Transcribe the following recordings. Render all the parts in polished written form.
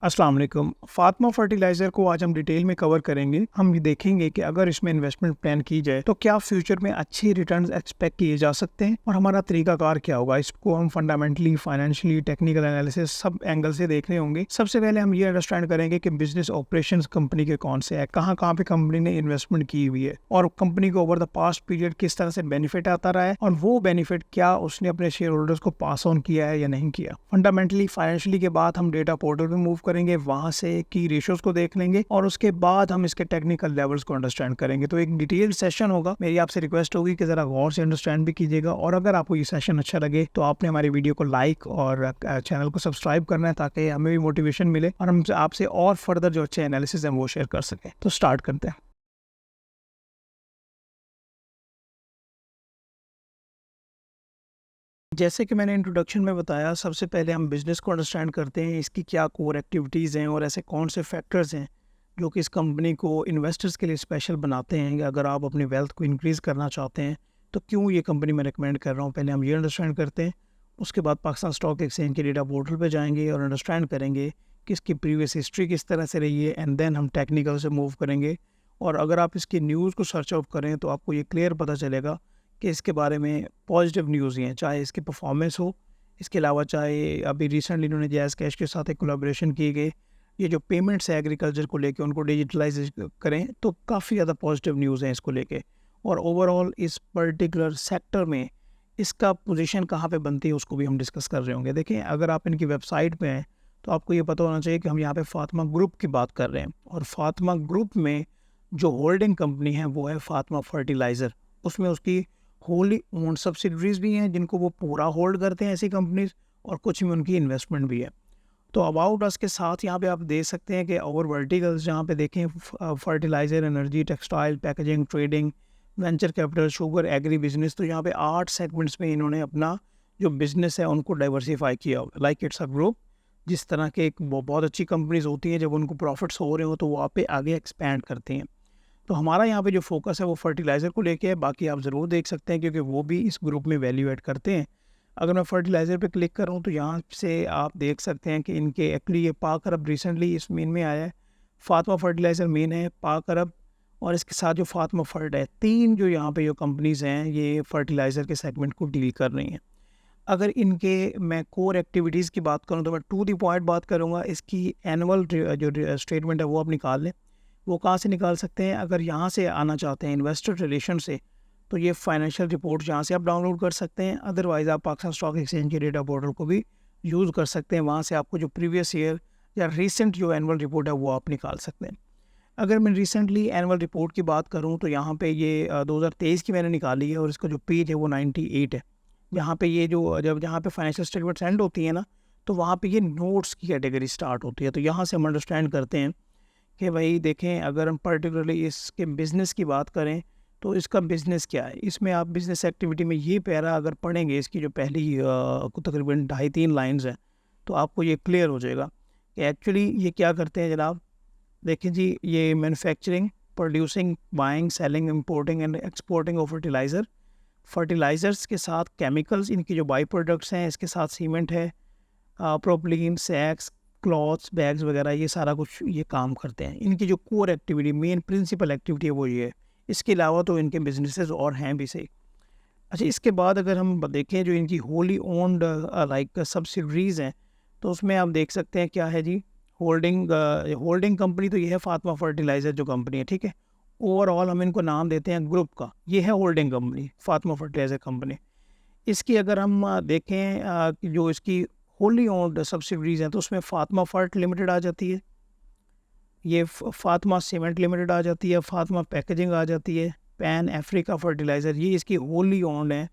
अस्सलाम वालेकुम। फातिमा फर्टिलाइज़र को आज हम डिटेल में कवर करेंगे। हम ये देखेंगे कि अगर इसमें इन्वेस्टमेंट प्लान की जाए तो क्या फ्यूचर में अच्छी रिटर्न्स एक्सपेक्ट किए जा सकते हैं और हमारा तरीकाकार क्या होगा। इसको हम फंडामेंटली, फाइनेंशियली, टेक्निकल एनालिसिस सब एंगल से देखने होंगे। सबसे पहले हम ये अंडरस्टैंड करेंगे कि बिजनेस ऑपरेशंस कंपनी के कौन से हैं, कहाँ-कहाँ पे कंपनी ने इन्वेस्टमेंट की हुई है और कंपनी को ओवर द पास्ट पीरियड किस तरह से बेनिफिट आता रहा है और वो बेनिफिट क्या उसने अपने शेयर होल्डर्स को पास ऑन किया है या नहीं किया। फंडामेंटली फाइनेंशियली के बाद हम डेटा पोर्टल पे मूव करेंगे, वहां से की रेशियोज को देख लेंगे और उसके बाद हम इसके टेक्निकल लेवल्स को अंडरस्टैंड करेंगे। तो एक डिटेल सेशन होगा। मेरी आपसे रिक्वेस्ट होगी कि जरा गौर से अंडरस्टैंड भी कीजिएगा और अगर आपको ये सेशन अच्छा लगे तो आपने हमारी वीडियो को लाइक और चैनल को सब्सक्राइब करना है ताकि हमें भी मोटिवेशन मिले और हम आपसे और फर्दर जो अच्छे एनालिसिस हैं वो शेयर कर सकें। तो स्टार्ट करते हैं। जैसे कि मैंने इंट्रोडक्शन में बताया, सबसे पहले हम बिज़नेस को अंडरस्टैंड करते हैं, इसकी क्या कोर एक्टिविटीज़ हैं और ऐसे कौन से फैक्टर्स हैं जो कि इस कंपनी को इन्वेस्टर्स के लिए स्पेशल बनाते हैं। अगर आप अपनी वेल्थ को इंक्रीज़ करना चाहते हैं तो क्यों ये कंपनी मैं रिकमेंड कर रहा हूँ, पहले हम ये अंडरस्टैंड करते हैं। उसके बाद पाकिस्तान स्टॉक एक्सचेंज के डेटा पोर्टल पे जाएंगे और अंडरस्टैंड करेंगे कि इसकी प्रीवियस हिस्ट्री किस तरह से रही है एंड देन हम टेक्निकल से मूव करेंगे। और अगर आप इसकी न्यूज़ को सर्च आउट करें तो आपको ये क्लियर पता चलेगा कि इसके बारे में पॉजिटिव न्यूज़ ही हैं, चाहे इसकी परफॉर्मेंस हो, इसके अलावा चाहे अभी रिसेंटली इन्होंने जैज़ कैश के साथ एक कोलैबोरेशन की गई, ये जो पेमेंट्स है एग्रीकल्चर को लेके उनको डिजिटलाइज करें, तो काफ़ी ज़्यादा पॉजिटिव न्यूज़ हैं इसको लेके। और ओवरऑल इस पर्टिकुलर सेक्टर में इसका पोजीशन कहाँ पे बनती है उसको भी हम डिस्कस कर रहे होंगे। देखें, अगर आप इनकी वेबसाइट पे हैं तो आपको ये पता होना चाहिए कि हम यहाँ पे फातिमा ग्रुप की बात कर रहे हैं और फातिमा ग्रुप में जो होल्डिंग कंपनी है वो है फातिमा फर्टिलाइज़र। उसमें उसकी होली ओन सब्सिडरीज भी हैं जिनको वो पूरा होल्ड करते हैं ऐसी कंपनीज, और कुछ में उनकी इन्वेस्टमेंट भी है। तो अबाउट अस के साथ यहाँ पे आप देख सकते हैं कि ओवर वर्टिकल्स जहाँ पे देखें fertiliser, energy, textile, packaging, trading, venture capital, sugar, agri business, तो यहाँ पे 8 सेगमेंट्स में इन्होंने अपना जो बिजनेस है उनको डाइवर्सीफाई किया हुआ। Like it's a group. जिस तरह के एक बहुत अच्छी कंपनीज होती हैं, जब उनको प्रॉफिट्स हो रहे हो तो वो आप पे आगे एक्सपैंड करते हैं। तो हमारा यहाँ पे जो फोकस है वो फर्टिलाइज़र को लेके है, बाकी आप ज़रूर देख सकते हैं क्योंकि वो भी इस ग्रुप में वैल्यू ऐड करते हैं। अगर मैं फर्टिलाइज़र पे क्लिक करूँ तो यहाँ से आप देख सकते हैं कि इनके एक्चुअली ये पाक अरब रिसेंटली इस मेन में आया है। फातिमा फर्टिलाइज़र मेन है, पाक अरब और इसके साथ जो फातिमा फर्ट है, 3 जो यहाँ पे जो कंपनीज़ हैं ये फर्टिलाइज़र के सेगमेंट को डील कर रही हैं। अगर इनके मैं कोर एक्टिविटीज़ की बात करूँ तो मैं टू द पॉइंट बात करूँगा। इसकी एनुअल जो स्टेटमेंट है वो आप निकाल लें। वो कहाँ से निकाल सकते हैं? अगर यहाँ से आना चाहते हैं इन्वेस्टर रिलेशन से, तो ये फाइनेंशियल रिपोर्ट यहाँ से आप डाउनलोड कर सकते हैं। अदरवाइज़ आप पाकिस्तान स्टॉक एक्सचेंज के डेटा पोर्टल को भी यूज़ कर सकते हैं। वहाँ से आपको जो प्रीवियस ईयर या रिसेंट जो एनुअल रिपोर्ट है वो आप निकाल सकते हैं। अगर मैं रिसेंटली एनुअल रिपोर्ट की बात करूँ तो यहाँ पे ये 2023 की मैंने निकाली है और इसका जो पेज है वो 98 है। यहाँ पे ये जो जब जहाँ पे फाइनेंशियल स्टेटमेंट एंड होती है ना, तो वहाँ पे ये नोट्स की कैटेगरी स्टार्ट होती है। तो यहाँ से हम अंडरस्टैंड करते हैं कि भाई देखें, अगर हम पर्टिकुलरली इसके बिज़नेस की बात करें तो इसका बिज़नेस क्या है। इसमें आप बिज़नेस एक्टिविटी में ये पैरा अगर पढ़ेंगे, इसकी जो पहली तकरीबन 2.5-3 लाइन्स हैं, तो आपको ये क्लियर हो जाएगा कि एक्चुअली ये क्या करते हैं जनाब। देखें जी, ये manufacturing, producing, buying, selling, importing and exporting of fertilizers के साथ केमिकल्स, इनकी जो बाई प्रोडक्ट्स हैं, इसके साथ सीमेंट है, प्रोपलीन, सैक्स, क्लॉथ्स, बैग्स वगैरह, ये सारा कुछ ये काम करते हैं। इनकी जो core activity, main principal activity है वो ये है। इसके अलावा तो इनके बिजनेसेस और हैं भी सही। अच्छा, इसके बाद अगर हम देखें जो इनकी होली ओन्ड लाइक सब्सिडरीज़ हैं, तो उसमें आप देख सकते हैं क्या है जी। होल्डिंग कंपनी तो ये है फातिमा फर्टिलाइज़र जो कंपनी है, ठीक है। ओवरऑल हम इनको नाम देते हैं ग्रुप का। ये है holding company Fatima fertiliser company. इसकी अगर हम देखें कि जो इसकी होली ओन्ड सब्सिडरीज़ हैं तो उसमें फातिमा फर्ट लिमिटेड आ जाती है, ये फातिमा सीमेंट लिमिटेड आ जाती है, फातिमा पैकेजिंग आ जाती है, पैन अफ्रीका फर्टिलाइज़र, ये इसकी होली ओन्ड है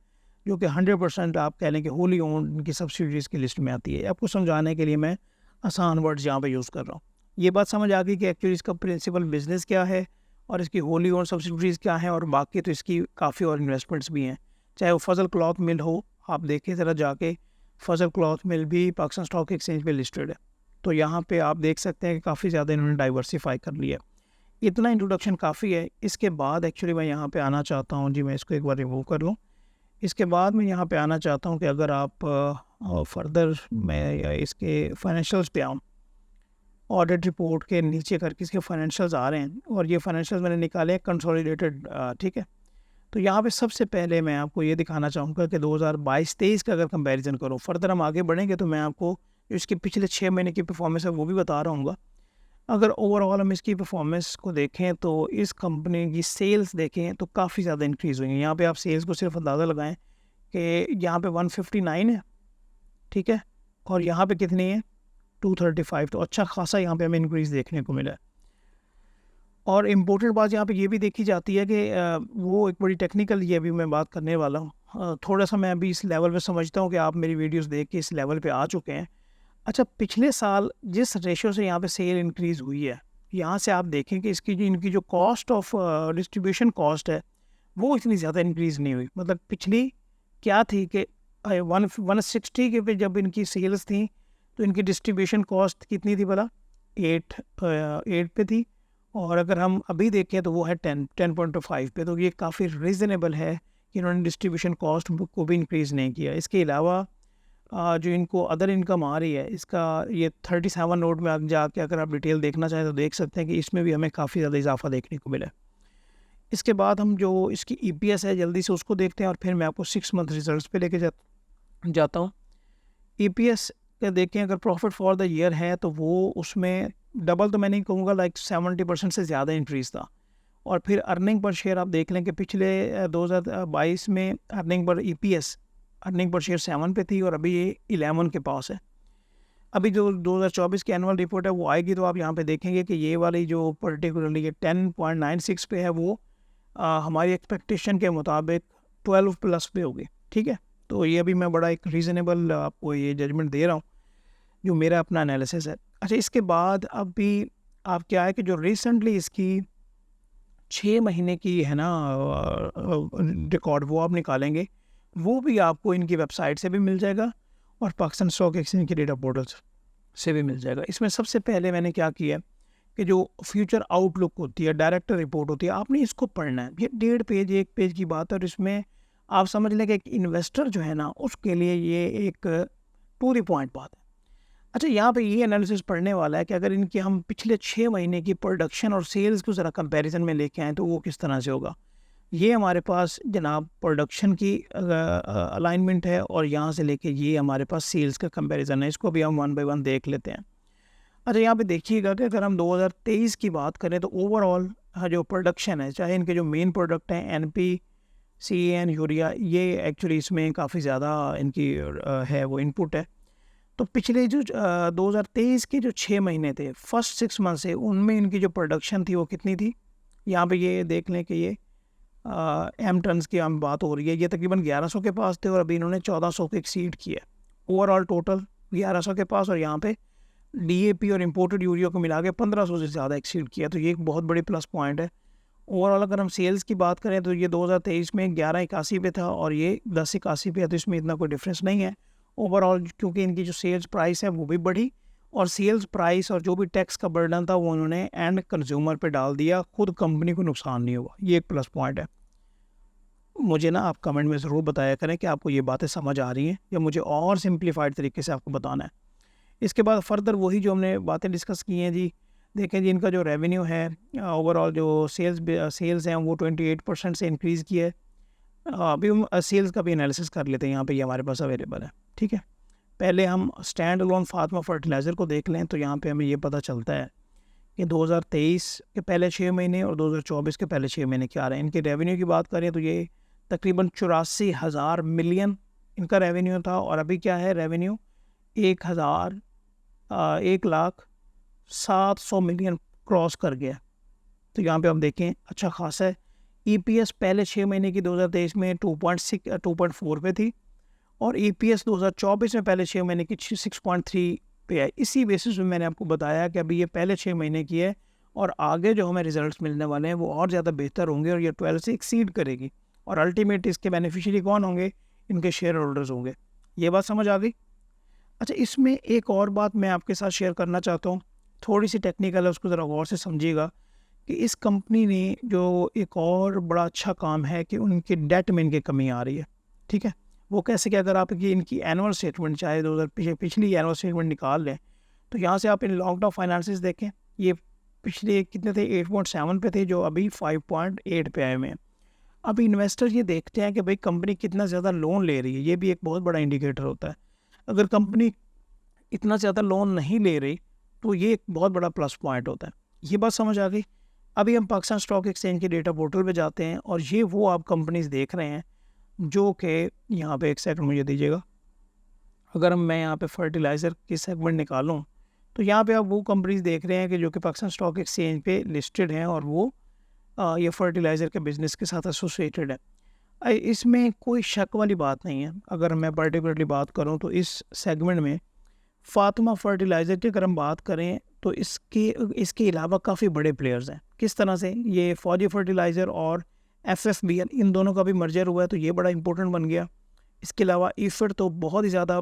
जो कि 100% आप कह लें कि होली ओन्ड इनकी सब्सिडरीज़ की लिस्ट में आती है। आपको समझाने के लिए मैं आसान वर्ड्स यहाँ पे यूज़ कर रहा हूँ। ये बात समझ आ गई कि एक्चुअली इसका प्रिंसिपल बिजनेस क्या है और इसकी होली ओन्ड सब्सिडरीज़ क्या हैं, और बाकी तो इसकी काफ़ी और इन्वेस्टमेंट्स भी हैं। चाहे वो फजल क्लॉथ मिल हो, आप देखें ज़रा जाके, फजल क्लॉथ मिल भी पाकिस्तान स्टॉक एक्सचेंज पे लिस्टेड है। तो यहाँ पे आप देख सकते हैं कि काफ़ी ज़्यादा इन्होंने डाइवर्सिफाई कर लिया। इतना इंट्रोडक्शन काफ़ी है। इसके बाद एक्चुअली मैं यहाँ पे आना चाहता हूँ जी, मैं इसको एक बार रिमूव कर लूँ। इसके बाद मैं यहाँ पे आना चाहता हूँ कि अगर आप फर्दर मैं इसके फाइनेंशियल्स पे आऊँ ऑडिट रिपोर्ट के नीचे करके इसके फाइनेंशियल्स आ रहे हैं और ये फाइनेंशियल्स मैंने निकाले हैं कंसोलिडेटेड, ठीक है। तो यहाँ पे सबसे पहले मैं आपको ये दिखाना चाहूँगा कि 2022-23 का अगर कंपैरिजन करो, फर्दर हम आगे बढ़ेंगे तो मैं आपको जो इसके पिछले 6 महीने की परफॉर्मेंस है वो भी बता रहा हूँ। अगर ओवरऑल हम इसकी परफॉर्मेंस को देखें तो इस कंपनी की सेल्स देखें तो काफ़ी ज़्यादा इंक्रीज़ हुई है। यहाँ पे आप सेल्स को सिर्फ अंदाज़ा लगाएं कि यहाँ पे 159 है, ठीक है, और यहाँ पे कितनी है 235, तो अच्छा खासा यहाँ पे हमें इंक्रीज़ देखने को मिला है। और इम्पोर्टेंट बात यहाँ पे ये भी देखी जाती है कि वो एक बड़ी टेक्निकल ये अभी मैं बात करने वाला हूँ। थोड़ा सा मैं अभी इस लेवल पे समझता हूँ कि आप मेरी वीडियोस देख के इस लेवल पे आ चुके हैं। अच्छा, पिछले साल जिस रेशियो से यहाँ पे सेल इंक्रीज़ हुई है, यहाँ से आप देखें कि इनकी जो कॉस्ट ऑफ डिस्ट्रीब्यूशन कॉस्ट है वो इतनी ज़्यादा इंक्रीज़ नहीं हुई। मतलब पिछली क्या थी कि 160 के पे जब इनकी सेल्स थी तो इनकी डिस्ट्रीब्यूशन कॉस्ट कितनी थी भला, 8 पे थी, और अगर हम अभी देखें तो वो है 10.5 पे। तो ये काफ़ी रीज़नेबल है कि इन्होंने डिस्ट्रीब्यूशन कॉस्ट को भी इंक्रीज़ नहीं किया। इसके अलावा जो इनको अदर इनकम आ रही है, इसका ये 37 नोट में आप जाके अगर आप डिटेल देखना चाहें तो देख सकते हैं कि इसमें भी हमें काफ़ी ज़्यादा इजाफा देखने को मिला है। इसके बाद हम जो इसकी EPS है जल्दी से उसको देखते हैं और फिर मैं आपको 6 मंथ रिजल्ट्स पे लेके जाता हूँ। EPS का देखें, अगर प्रॉफिट फॉर द ईयर है तो वो उसमें डबल तो मैं नहीं कहूँगा, लाइक 70% से ज़्यादा इंक्रीज़ था। और फिर अर्निंग पर शेयर आप देख लें कि पिछले 2022 में earning per EPS earning per share 7 पे थी और अभी ये 11 के पास है। अभी जो 2024 की एनुअल रिपोर्ट है वो आएगी तो आप यहाँ पे देखेंगे कि ये वाली जो पर्टिकुलरली ये 10.96 पे है वो हमारी एक्सपेक्टेशन के मुताबिक 12+ पे होगी, ठीक है। तो ये अभी मैं बड़ा एक रीज़नेबल आपको ये जजमेंट दे रहा हूँ जो मेरा अपना एनालिसिस है। अच्छा, इसके बाद अभी आप क्या है कि जो रिसेंटली इसकी 6 महीने की है ना रिकॉर्ड वो आप निकालेंगे, वो भी आपको इनकी वेबसाइट से भी मिल जाएगा और पाकिस्तान स्टॉक एक्सचेंज के डेटा पोर्टल से भी मिल जाएगा। इसमें सबसे पहले मैंने क्या किया कि जो फ्यूचर आउटलुक होती है, डायरेक्टर रिपोर्ट होती है, आपने इसको पढ़ना है। ये 1.5 पेज की बात है और इसमें आप समझ लें कि एक इन्वेस्टर जो है ना उसके लिए ये एक टू द पॉइंट बात है। अच्छा, यहाँ पे ये एनालिसिस पढ़ने वाला है कि अगर इनके हम पिछले 6 महीने की प्रोडक्शन और सेल्स को ज़रा कंपैरिजन में लेके आएँ तो वो किस तरह से होगा। ये हमारे पास जनाब प्रोडक्शन की अलाइनमेंट है और यहाँ से लेके ये हमारे पास सेल्स का कंपैरिजन है। इसको भी हम 1 बाय 1 देख लेते हैं। अच्छा, यहाँ पे देखिएगा कि अगर हम 2023 की बात करें तो ओवरऑल जो प्रोडक्शन है, चाहे इनके जो मेन प्रोडक्ट हैं NP, CAN, यूरिया, ये एक्चुअली इसमें काफ़ी ज़्यादा इनकी है वो इनपुट है। तो पिछले जो 2023 के जो 6 महीने थे, फर्स्ट 6 मंथ से, उनमें इनकी जो प्रोडक्शन थी वो कितनी थी। यहाँ पे ये देख लें कि ये M टन्स की हम बात हो रही है, ये तकरीबन 1100 के पास थे और अभी इन्होंने 1400 को एक्सीड किया। ओवरऑल टोटल 1100 के पास और यहाँ पे DAP और इम्पोर्टेड यूरिया को मिला के 1500 से ज़्यादा एक्सीड किया। तो ये एक बहुत बड़ी प्लस पॉइंट है। ओवरऑल अगर हम सेल्स की बात करें तो ये 2023 में 1181 पे था और ये 1081 पे है, तो इसमें इतना कोई डिफरेंस नहीं है। ओवरऑल क्योंकि इनकी जो सेल्स प्राइस है वो भी बढ़ी और सेल्स प्राइस और जो भी टैक्स का बर्डन था वो उन्होंने एंड कंज्यूमर पे डाल दिया, खुद कंपनी को नुकसान नहीं हुआ। ये एक प्लस पॉइंट है। मुझे ना आप कमेंट में ज़रूर बताया करें कि आपको ये बातें समझ आ रही हैं या मुझे और सिंप्लीफाइड तरीके से आपको बताना है। इसके बाद फर्दर वही जो हमने बातें डिस्कस की हैं जी, देखें जी इनका जो रेवेन्यू है, ओवरऑल जो सेल्स हैं वो 28% से इंक्रीज़ किया है। अभी हम सेल्स का भी एनालिसिस कर लेते हैं, यहाँ पे ये हमारे पास अवेलेबल है, ठीक है। पहले हम स्टैंड अलोन फातिमा फर्टिलाइज़र को देख लें तो यहाँ पे हमें ये पता चलता है कि 2023 के पहले 6 महीने और 2024 के पहले 6 महीने क्या रहे हैं। इनके रेवेन्यू की बात करें तो ये तकरीबन 84,000 मिलियन इनका रेवेन्यू था और अभी क्या है रेवेन्यू 1,07 मिलियन क्रॉस कर गया। तो यहाँ पे हम देखें अच्छा खासा है। EPS पहले 6 महीने की 2023 में 2.4 पे थी और EPS 2024 में पहले 6 महीने की 6.3 पे है। इसी बेसिस पे मैंने आपको बताया कि अभी ये पहले 6 महीने की है और आगे जो हमें रिजल्ट्स मिलने वाले हैं वो और ज़्यादा बेहतर होंगे और ये 12 से एक्सीड करेगी और अल्टीमेट इसके बेनिफिशियरी कौन होंगे, इनके शेयर होल्डर्स होंगे। ये बात समझ आ गई। अच्छा, इसमें एक और बात मैं आपके साथ शेयर करना चाहता हूँ, थोड़ी सी टेक्निकल है, उसको ज़रा गौर से समझिएगा कि इस कंपनी ने जो एक और बड़ा अच्छा काम है कि उनके डेट में इनकी कमी आ रही है, ठीक है। वो कैसे कि अगर आप इनकी एनुअल स्टेटमेंट चाहे 2000 पिछली एनुअल स्टेटमेंट निकाल लें तो यहाँ से आप इन लॉन्ग टर्म फाइनेंसेस देखें, ये पिछले कितने थे, 8.7 पे थे, जो अभी 5.8 पे आए हुए हैं। अब इन्वेस्टर ये देखते हैं कि भाई कंपनी कितना ज़्यादा लोन ले रही है, ये भी एक बहुत बड़ा इंडिकेटर होता है। अगर कंपनी इतना ज़्यादा लोन नहीं ले रही तो ये एक बहुत बड़ा प्लस पॉइंट होता है। ये बात समझ आ गई। अभी हम पाकिस्तान स्टॉक एक्सचेंज के डेटा पोर्टल पे जाते हैं और ये वो आप कंपनीज देख रहे हैं जो कि यहाँ पे, एक सेकंड मुझे दीजिएगा, अगर मैं यहाँ पे फर्टिलाइज़र की सेगमेंट निकालूँ तो यहाँ पे आप वो कंपनीज देख रहे हैं कि जो कि पाकिस्तान स्टॉक एक्सचेंज पे लिस्टेड हैं और वो ये फर्टिलाइज़र के बिज़नेस के साथ एसोसिएटेड है। इसमें कोई शक वाली बात नहीं है। अगर मैं पर्टिकुलरली बात करूँ तो इस सेगमेंट में फातिमा फर्टिलाइज़र की अगर हम बात करें तो इसके अलावा काफ़ी बड़े प्लेयर्स हैं। किस तरह से, ये फौजी फर्टिलाइज़र और FFBL इन दोनों का भी मर्जर हुआ है, तो ये बड़ा इंपॉर्टेंट बन गया। इसके अलावा ईफर्ट तो बहुत ही ज़्यादा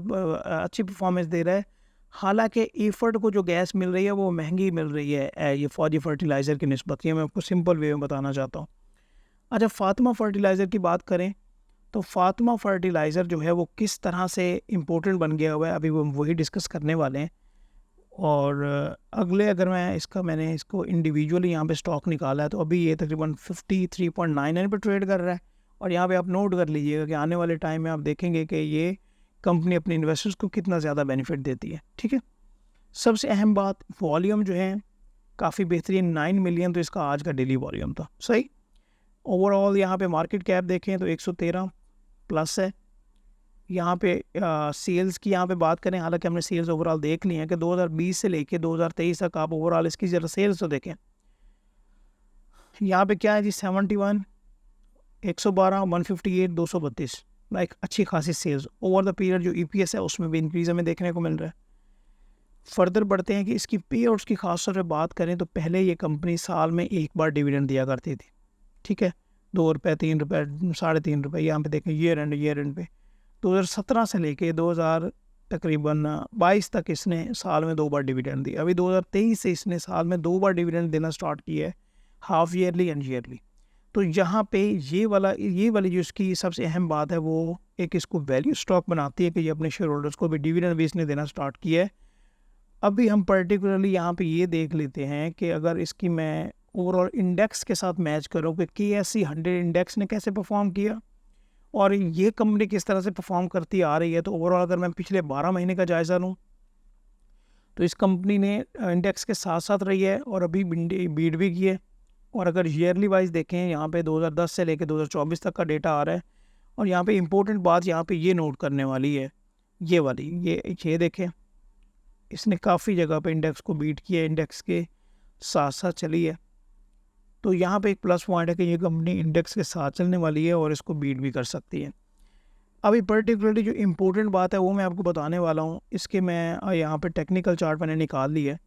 अच्छी परफॉर्मेंस दे रहा है। हालांकि ईफर्ट को जो गैस मिल रही है वो महंगी मिल रही है ये फौजी फर्टिलाइज़र की निस्बत। ये मैं आपको सिंपल वे में बताना चाहता हूँ। अच्छा, फातिमा फर्टिलाइज़र की बात करें तो फातिमा फर्टिलाइज़र जो है वो किस तरह से इम्पोर्टेंट बन गया हुआ है, अभी वो वही डिस्कस करने वाले हैं। और अगले, अगर मैंने इसको इंडिविजुअली यहाँ पे स्टॉक निकाला है तो अभी ये तकरीबन 53.99 पे ट्रेड कर रहा है। और यहाँ पे आप नोट कर लीजिएगा कि आने वाले टाइम में आप देखेंगे कि ये कंपनी अपने इन्वेस्टर्स को कितना ज़्यादा बेनिफिट देती है। ठीक है, सबसे अहम बात, वॉल्यूम जो है काफ़ी बेहतरीन, 9 मिलियन तो इसका आज का डेली वॉल्यूम था। सही। ओवरऑल यहाँ पे मार्केट कैप देखें तो 113 प्लस है। यहाँ पे सेल्स की यहाँ पे बात करें, हालांकि हमने सेल्स ओवरऑल देख ली है कि 2020 से लेके 2023 तक आप ओवरऑल इसकी ज़रा सेल्स तो देखें। यहाँ पे क्या है जी, 71, 112, 158, 232, लाइक अच्छी खासी सेल्स ओवर द पीरियड। जो EPS है उसमें भी इंक्रीज हमें देखने को मिल रहा है। फर्दर बढ़ते हैं कि इसकी पे आउट्स की खास तौर पर बात करें तो पहले ये कंपनी साल में एक बार डिविडेंड दिया करती थी। ठीक है, 2 रुपये, 3 रुपये, 3.5 रुपये। यहाँ पे देखें ईयर एंड पे 2017 से लेके 2022 तक इसने साल में 2 बार डिविडेंड दी। अभी 2023 से इसने साल में 2 बार डिविडेंड देना स्टार्ट किया है, हाफ ईयरली एंड ईयरली। तो यहाँ पे ये वाली जो इसकी सबसे अहम बात है वो एक इसको वैल्यू स्टॉक बनाती है कि ये अपने शेयर होल्डर्स को भी डिविडेंड भी इसने देना स्टार्ट किया है। अभी हम पर्टिकुलरली यहाँ पे ये देख लेते हैं कि अगर इसकी मैं ओवरऑल इंडेक्स के साथ मैच करूँ कि KSE 100 इंडेक्स ने कैसे परफॉर्म किया और ये कंपनी किस तरह से परफॉर्म करती आ रही है, तो ओवरऑल अगर मैं पिछले 12 महीने का जायज़ा लूँ तो इस कंपनी ने इंडेक्स के साथ साथ रही है और अभी बीट भी की है। और अगर ईयरली वाइज देखें, यहाँ पे 2010 से लेकर 2024 तक का डेटा आ रहा है। और यहाँ पे इम्पोर्टेंट बात यहाँ पे ये नोट करने वाली है, ये वाली, ये देखें, इसने काफ़ी जगह पे इंडेक्स को बीट किया है, इंडेक्स के साथ साथ चली है। तो यहाँ पे एक प्लस पॉइंट है कि ये कंपनी इंडेक्स के साथ चलने वाली है और इसको बीट भी कर सकती है। अभी पर्टिकुलरली जो इम्पोर्टेंट बात है वो मैं आपको बताने वाला हूँ। इसके मैं यहाँ पे टेक्निकल चार्ट मैंने निकाल ली है।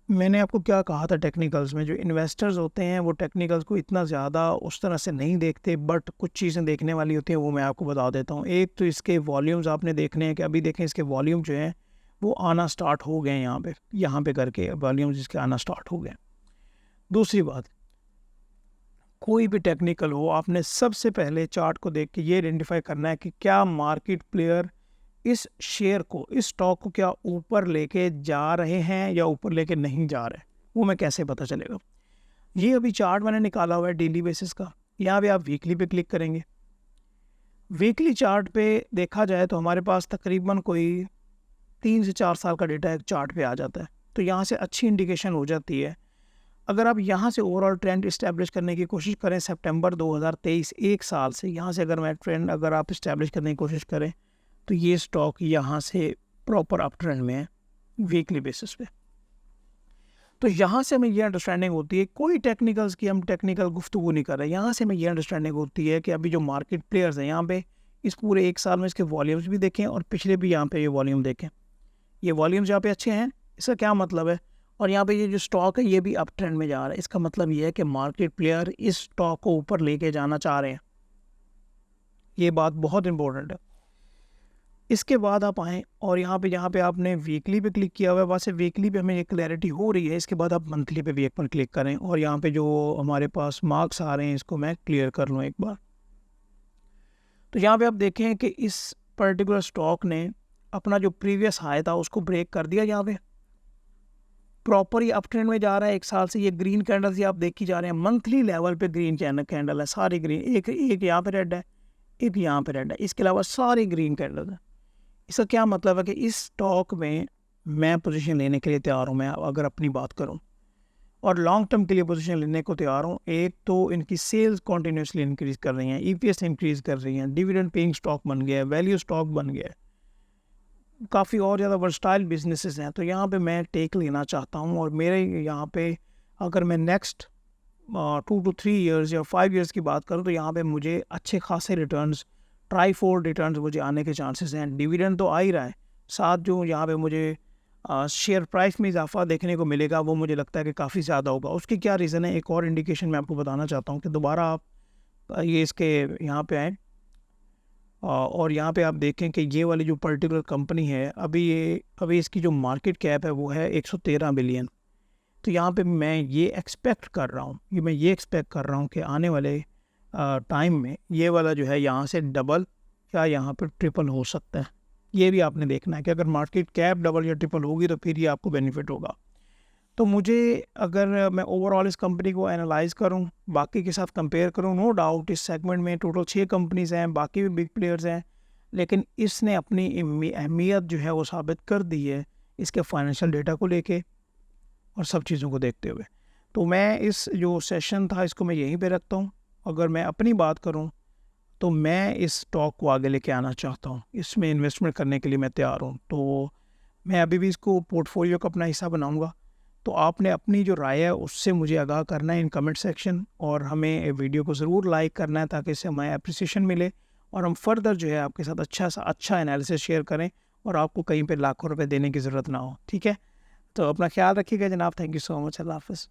मैंने आपको क्या कहा था, टेक्निकल्स में जो इन्वेस्टर्स होते हैं वो टेक्निकल्स को इतना ज़्यादा उस तरह से नहीं देखते, बट कुछ चीज़ें देखने वाली होती हैं, वो मैं आपको बता देता हूँ। एक तो इसके वॉल्यूम्स आपने देखने हैं कि अभी देखें इसके वॉल्यूम जो हैं वो आना स्टार्ट हो गए हैं, यहाँ पे करके वॉल्यूम्स इसके आना स्टार्ट हो गए। दूसरी बात, कोई भी टेक्निकल हो, आपने सबसे पहले चार्ट को देख के ये आइडेंटिफाई करना है कि क्या मार्केट प्लेयर इस शेयर को, इस स्टॉक को क्या ऊपर लेके जा रहे हैं या ऊपर लेके नहीं जा रहे, वो मैं कैसे पता चलेगा। ये अभी चार्ट मैंने निकाला हुआ है डेली बेसिस का। यहाँ पे आप वीकली पे क्लिक करेंगे। वीकली चार्ट पे देखा जाए तो हमारे पास तकरीबन कोई 3 से 4 साल का डेटा एक चार्ट पे आ जाता है, तो यहाँ से अच्छी इंडिकेशन हो जाती है। अगर आप यहाँ से ओवरऑल ट्रेंड इस्टेब्लिश करने की कोशिश करें, सितंबर 2023 एक साल से यहाँ से अगर मैं ट्रेंड अगर आप इस्टेब्लिश करने की कोशिश करें तो ये स्टॉक यहाँ से प्रॉपर अप ट्रेंड में है वीकली बेसिस पे। तो यहाँ से हमें ये अंडरस्टैंडिंग होती है, कोई टेक्निकल्स की हम टेक्निकल गुफ्तगू नहीं कर रहे, यहाँ से हमें ये अंडरस्टैंडिंग होती है कि अभी जो मार्केट प्लेयर्स हैं यहाँ पे इस पूरे एक साल में इसके वॉल्यूम्स भी देखें और पिछले भी यहाँ पे ये वॉल्यूम देखें। ये वॉल्यूम्स यहाँ पे अच्छे हैं, इसका क्या मतलब है। और यहाँ पे ये जो स्टॉक है ये भी अप ट्रेंड में जा रहा है, इसका मतलब ये है कि मार्केट प्लेयर इस स्टॉक को ऊपर लेके जाना चाह रहे हैं। ये बात बहुत इंपॉर्टेंट है। इसके बाद आप आएँ और यहाँ पे आपने वीकली पे क्लिक किया हुआ है, वहाँ से वीकली पे हमें एक क्लैरिटी हो रही है। इसके बाद आप मंथली पे भी एक बार क्लिक करें और यहाँ पे जो हमारे पास मार्क्स आ रहे हैं इसको मैं क्लियर कर लूँ एक बार। तो यहाँ पे आप देखें कि इस पर्टिकुलर स्टॉक ने अपना जो प्रीवियस हाई था उसको ब्रेक कर दिया, यहाँ पे प्रॉपर ही अप ट्रेंड में जा रहा है 1 साल से। ये ग्रीन कैंडल्स ये आप देखी जा रहे हैं, मंथली लेवल पे ग्रीन कैंडल है, सारी ग्रीन, एक यहाँ पे रेड है, एक यहाँ पे रेड है, इसके अलावा सारी ग्रीन कैंडल है। इसका क्या मतलब है कि इस स्टॉक में मैं पोजीशन लेने के लिए तैयार हूँ, मैं अगर अपनी बात करूँ, और लॉन्ग टर्म के लिए पोजीशन लेने को तैयार हूँ। एक तो इनकी सेल्स कॉन्टीन्यूसली इंक्रीज़ कर रही हैं, ईपीएस इंक्रीज़ कर रही हैं, डिविडेंड पेइंग स्टॉक बन गया है, वैल्यू स्टॉक बन गया है, काफ़ी और ज़्यादा वर्सटाइल बिजनेसेस हैं। तो यहाँ पे मैं टेक लेना चाहता हूँ, और मेरे यहाँ पे अगर मैं नेक्स्ट 2 to 3 ईयर्स या 5 ईयर्स की बात करूँ तो यहाँ पे मुझे अच्छे खासे रिटर्न्स, ट्राई-फोल्ड रिटर्न्स मुझे आने के चांसेस हैं। डिविडेंड तो आ ही रहा है, साथ जो यहाँ पे मुझे शेयर प्राइस में इजाफा देखने को मिलेगा वो मुझे लगता है कि काफ़ी ज़्यादा होगा। उसकी क्या रीज़न है, एक और इंडिकेशन मैं आपको बताना चाहता हूँ कि दोबारा आप ये इसके यहाँ पे आएँ, और यहाँ पे आप देखें कि ये वाली जो पर्टिकुलर कंपनी है, अभी इसकी जो मार्केट कैप है वो है 113 बिलियन। तो यहाँ पे मैं ये एक्सपेक्ट कर रहा हूँ कि आने वाले टाइम में ये वाला जो है यहाँ से डबल या यहाँ पर ट्रिपल हो सकता है। ये भी आपने देखना है कि अगर मार्केट कैप डबल या ट्रिपल होगी तो फिर ये आपको बेनिफिट होगा। तो मुझे, अगर मैं ओवरऑल इस कंपनी को एनालाइज़ करूं, बाकी के साथ कंपेयर करूं, नो डाउट इस सेगमेंट में टोटल 6 कंपनीज़ हैं, बाकी भी बिग प्लेयर्स हैं, लेकिन इसने अपनी अहमियत जो है वो साबित कर दी है इसके फाइनेंशियल डेटा को लेके और सब चीज़ों को देखते हुए। तो मैं इस जो सेशन था इसको मैं यहीं पे रखता हूँ। अगर मैं अपनी बात करूँ तो मैं इस स्टॉक को आगे लेके आना चाहता हूँ, इसमें इन्वेस्टमेंट करने के लिए मैं तैयार हूँ। तो मैं अभी भी इसको पोर्टफोलियो का अपना हिस्सा बनाऊँगा। तो आपने अपनी जो राय है उससे मुझे आगाह करना है इन कमेंट सेक्शन, और हमें वीडियो को ज़रूर लाइक करना है ताकि इससे हमें अप्रिसिएशन मिले और हम फर्दर जो है आपके साथ अच्छा एनालिसिस शेयर करें और आपको कहीं पे लाखों रुपए देने की ज़रूरत ना हो। ठीक है, तो अपना ख्याल रखिएगा जनाब। Thank you so much. Allah हाफ़िज़।